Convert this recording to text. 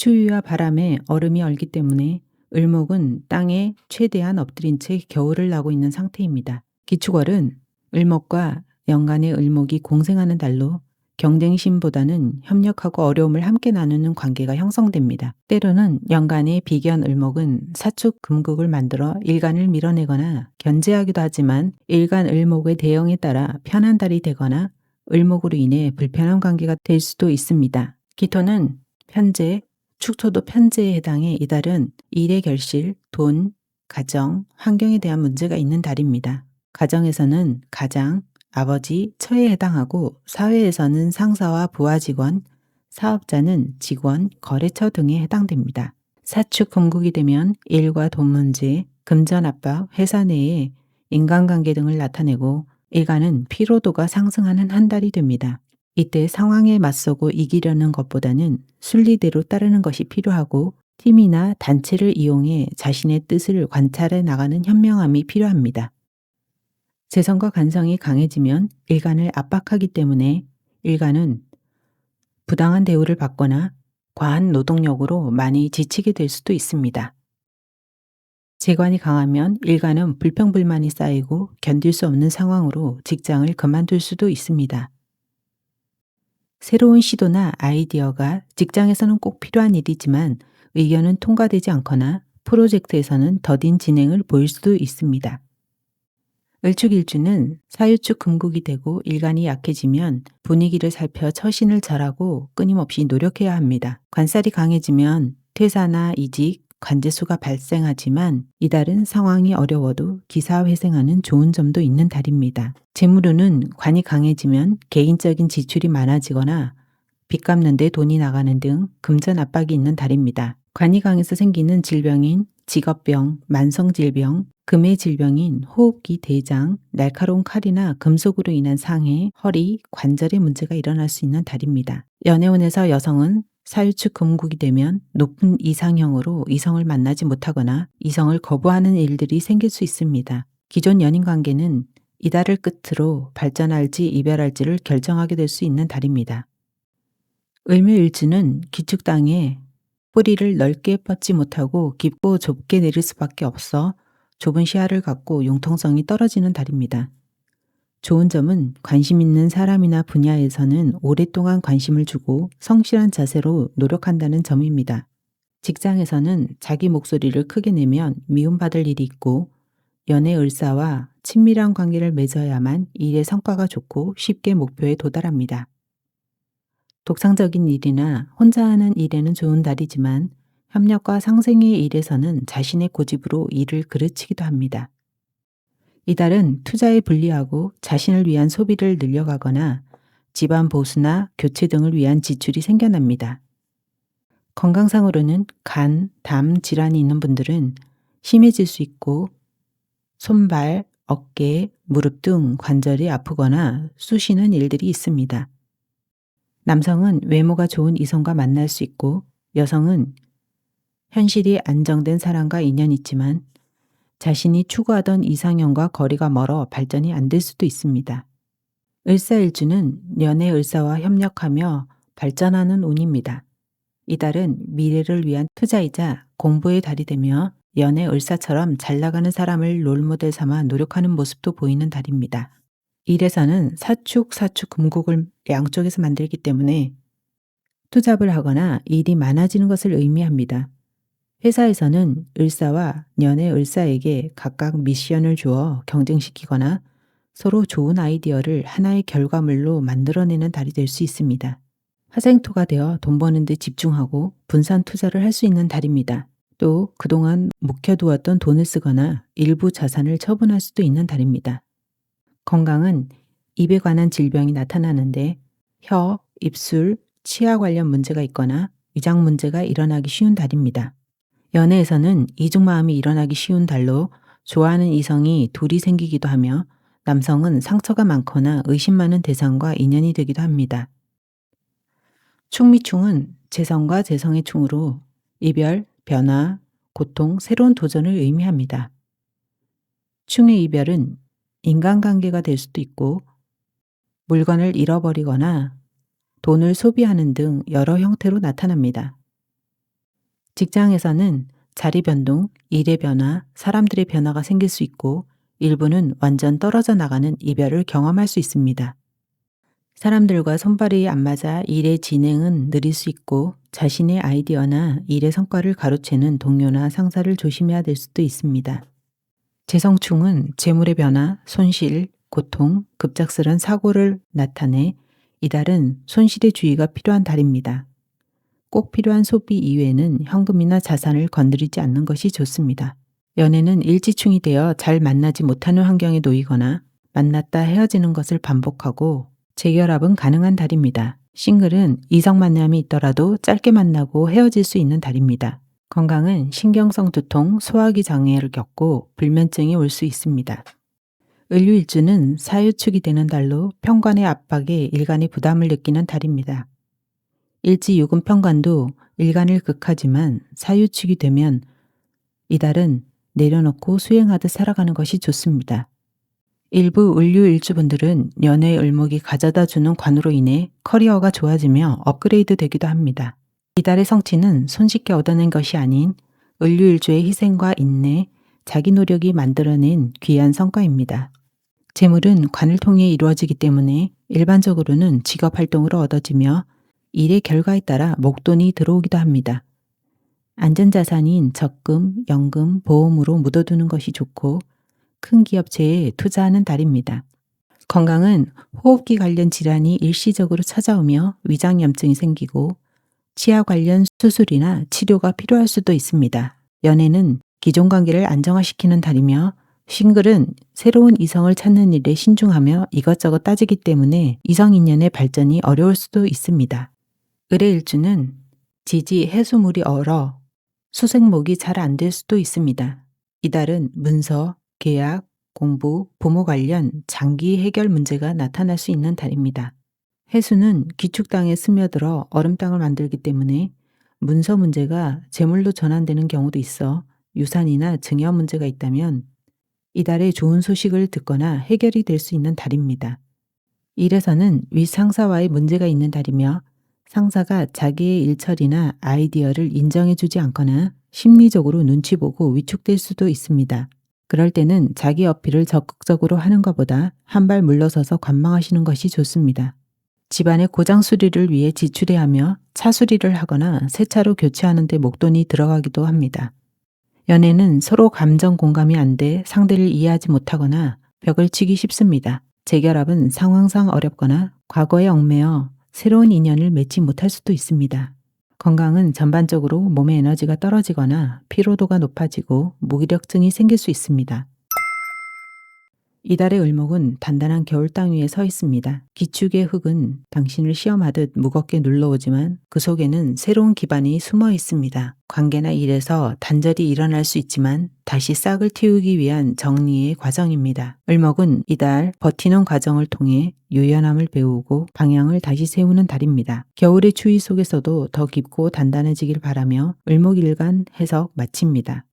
추위와 바람에 얼음이 얼기 때문에 을목은 땅에 최대한 엎드린 채 겨울을 나고 있는 상태입니다. 기축월은 을목과 연간의 을목이 공생하는 달로 경쟁심보다는 협력하고 어려움을 함께 나누는 관계가 형성됩니다. 때로는 연간의 비견 을목은 사축 금국을 만들어 일간을 밀어내거나 견제하기도 하지만 일간 을목의 대응에 따라 편한 달이 되거나 을목으로 인해 불편한 관계가 될 수도 있습니다. 기토는 편재, 축토도 편재에 해당해 이달은 일의 결실, 돈, 가정, 환경에 대한 문제가 있는 달입니다. 가정에서는 가장, 아버지, 처에 해당하고 사회에서는 상사와 부하 직원, 사업자는 직원, 거래처 등에 해당됩니다. 사축 금국이 되면 일과 돈 문제, 금전 압박, 회사 내에 인간관계 등을 나타내고 일간은 피로도가 상승하는 한 달이 됩니다. 이때 상황에 맞서고 이기려는 것보다는 순리대로 따르는 것이 필요하고 팀이나 단체를 이용해 자신의 뜻을 관찰해 나가는 현명함이 필요합니다. 재성과 간성이 강해지면 일간을 압박하기 때문에 일간은 부당한 대우를 받거나 과한 노동력으로 많이 지치게 될 수도 있습니다. 재관이 강하면 일간은 불평불만이 쌓이고 견딜 수 없는 상황으로 직장을 그만둘 수도 있습니다. 새로운 시도나 아이디어가 직장에서는 꼭 필요한 일이지만 의견은 통과되지 않거나 프로젝트에서는 더딘 진행을 보일 수도 있습니다. 을축일주는 사유축 금국이 되고 일간이 약해지면 분위기를 살펴 처신을 잘하고 끊임없이 노력해야 합니다. 관살이 강해지면 퇴사나 이직, 관제수가 발생하지만 이달은 상황이 어려워도 기사회생하는 좋은 점도 있는 달입니다. 재물운은 관이 강해지면 개인적인 지출이 많아지거나 빚 갚는 데 돈이 나가는 등 금전 압박이 있는 달입니다. 관이 강해서 생기는 질병인 직업병, 만성질병, 금의 질병인 호흡기 대장, 날카로운 칼이나 금속으로 인한 상해, 허리, 관절에 문제가 일어날 수 있는 달입니다. 연애운에서 여성은 사유축 금국이 되면 높은 이상형으로 이성을 만나지 못하거나 이성을 거부하는 일들이 생길 수 있습니다. 기존 연인 관계는 이달을 끝으로 발전할지 이별할지를 결정하게 될 수 있는 달입니다. 을묘일주는 기축 땅에 뿌리를 넓게 뻗지 못하고 깊고 좁게 내릴 수밖에 없어 좁은 시야를 갖고 융통성이 떨어지는 달입니다. 좋은 점은 관심 있는 사람이나 분야에서는 오랫동안 관심을 주고 성실한 자세로 노력한다는 점입니다. 직장에서는 자기 목소리를 크게 내면 미움받을 일이 있고 연애 을사와 친밀한 관계를 맺어야만 일의 성과가 좋고 쉽게 목표에 도달합니다. 독창적인 일이나 혼자 하는 일에는 좋은 달이지만 협력과 상생의 일에서는 자신의 고집으로 일을 그르치기도 합니다. 이달은 투자에 불리하고 자신을 위한 소비를 늘려가거나 집안 보수나 교체 등을 위한 지출이 생겨납니다. 건강상으로는 간, 담 질환이 있는 분들은 심해질 수 있고 손발, 어깨, 무릎 등 관절이 아프거나 쑤시는 일들이 있습니다. 남성은 외모가 좋은 이성과 만날 수 있고 여성은 현실이 안정된 사람과 인연이 있지만 자신이 추구하던 이상형과 거리가 멀어 발전이 안 될 수도 있습니다. 을사일주는 연애 을사와 협력하며 발전하는 운입니다. 이달은 미래를 위한 투자이자 공부의 달이 되며 연애 을사처럼 잘 나가는 사람을 롤모델 삼아 노력하는 모습도 보이는 달입니다. 일에서는 사축 금국을 양쪽에서 만들기 때문에 투잡을 하거나 일이 많아지는 것을 의미합니다. 회사에서는 을사와 연애 을사에게 각각 미션을 주어 경쟁시키거나 서로 좋은 아이디어를 하나의 결과물로 만들어내는 달이 될 수 있습니다. 화생토가 되어 돈 버는 데 집중하고 분산 투자를 할 수 있는 달입니다. 또 그동안 묵혀두었던 돈을 쓰거나 일부 자산을 처분할 수도 있는 달입니다. 건강은 입에 관한 질병이 나타나는데 혀, 입술, 치아 관련 문제가 있거나 위장 문제가 일어나기 쉬운 달입니다. 연애에서는 이중마음이 일어나기 쉬운 달로 좋아하는 이성이 둘이 생기기도 하며 남성은 상처가 많거나 의심 많은 대상과 인연이 되기도 합니다. 충미충은 재성과 재성의 충으로 이별, 변화, 고통, 새로운 도전을 의미합니다. 충의 이별은 인간관계가 될 수도 있고 물건을 잃어버리거나 돈을 소비하는 등 여러 형태로 나타납니다. 직장에서는 자리 변동, 일의 변화, 사람들의 변화가 생길 수 있고 일부는 완전 떨어져 나가는 이별을 경험할 수 있습니다. 사람들과 손발이 안 맞아 일의 진행은 느릴 수 있고 자신의 아이디어나 일의 성과를 가로채는 동료나 상사를 조심해야 될 수도 있습니다. 재성충은 재물의 변화, 손실, 고통, 급작스런 사고를 나타내 이달은 손실의 주의가 필요한 달입니다. 꼭 필요한 소비 이외에는 현금이나 자산을 건드리지 않는 것이 좋습니다. 연애는 일지충이 되어 잘 만나지 못하는 환경에 놓이거나 만났다 헤어지는 것을 반복하고 재결합은 가능한 달입니다. 싱글은 이성 만남이 있더라도 짧게 만나고 헤어질 수 있는 달입니다. 건강은 신경성 두통, 소화기 장애를 겪고 불면증이 올 수 있습니다. 을류일주는 사유축이 되는 달로 편관의 압박에 일간이 부담을 느끼는 달입니다. 일지유금 편관도 일간을 극하지만 사유축이 되면 이달은 내려놓고 수행하듯 살아가는 것이 좋습니다. 일부 을류일주분들은 연애의 을목이 가져다 주는 관으로 인해 커리어가 좋아지며 업그레이드 되기도 합니다. 이달의 성취는 손쉽게 얻어낸 것이 아닌 을류일주의 희생과 인내, 자기 노력이 만들어낸 귀한 성과입니다. 재물은 관을 통해 이루어지기 때문에 일반적으로는 직업활동으로 얻어지며 일의 결과에 따라 목돈이 들어오기도 합니다. 안전자산인 적금, 연금, 보험으로 묻어두는 것이 좋고 큰 기업체에 투자하는 달입니다. 건강은 호흡기 관련 질환이 일시적으로 찾아오며 위장염증이 생기고 치아 관련 수술이나 치료가 필요할 수도 있습니다. 연애는 기존 관계를 안정화시키는 달이며 싱글은 새로운 이성을 찾는 일에 신중하며 이것저것 따지기 때문에 이성 인연의 발전이 어려울 수도 있습니다. 을의 일주는 지지, 해수물이 얼어 수생목이 잘 안 될 수도 있습니다. 이달은 문서, 계약, 공부, 부모 관련 장기 해결 문제가 나타날 수 있는 달입니다. 해수는 기축 땅에 스며들어 얼음 땅을 만들기 때문에 문서 문제가 재물로 전환되는 경우도 있어 유산이나 증여 문제가 있다면 이달에 좋은 소식을 듣거나 해결이 될 수 있는 달입니다. 일에서는 윗상사와의 문제가 있는 달이며 상사가 자기의 일처리나 아이디어를 인정해주지 않거나 심리적으로 눈치 보고 위축될 수도 있습니다. 그럴 때는 자기 어필을 적극적으로 하는 것보다 한 발 물러서서 관망하시는 것이 좋습니다. 집안의 고장 수리를 위해 지출해야 하며 차 수리를 하거나 새 차로 교체하는 데 목돈이 들어가기도 합니다. 연애는 서로 감정 공감이 안 돼 상대를 이해하지 못하거나 벽을 치기 쉽습니다. 재결합은 상황상 어렵거나 과거에 얽매여 새로운 인연을 맺지 못할 수도 있습니다. 건강은 전반적으로 몸의 에너지가 떨어지거나 피로도가 높아지고 무기력증이 생길 수 있습니다. 이달의 을목은 단단한 겨울 땅 위에 서 있습니다. 기축의 흙은 당신을 시험하듯 무겁게 눌러오지만 그 속에는 새로운 기반이 숨어 있습니다. 관계나 일에서 단절이 일어날 수 있지만 다시 싹을 틔우기 위한 정리의 과정입니다. 을목은 이달 버티는 과정을 통해 유연함을 배우고 방향을 다시 세우는 달입니다. 겨울의 추위 속에서도 더 깊고 단단해지길 바라며 을목일간 해석 마칩니다.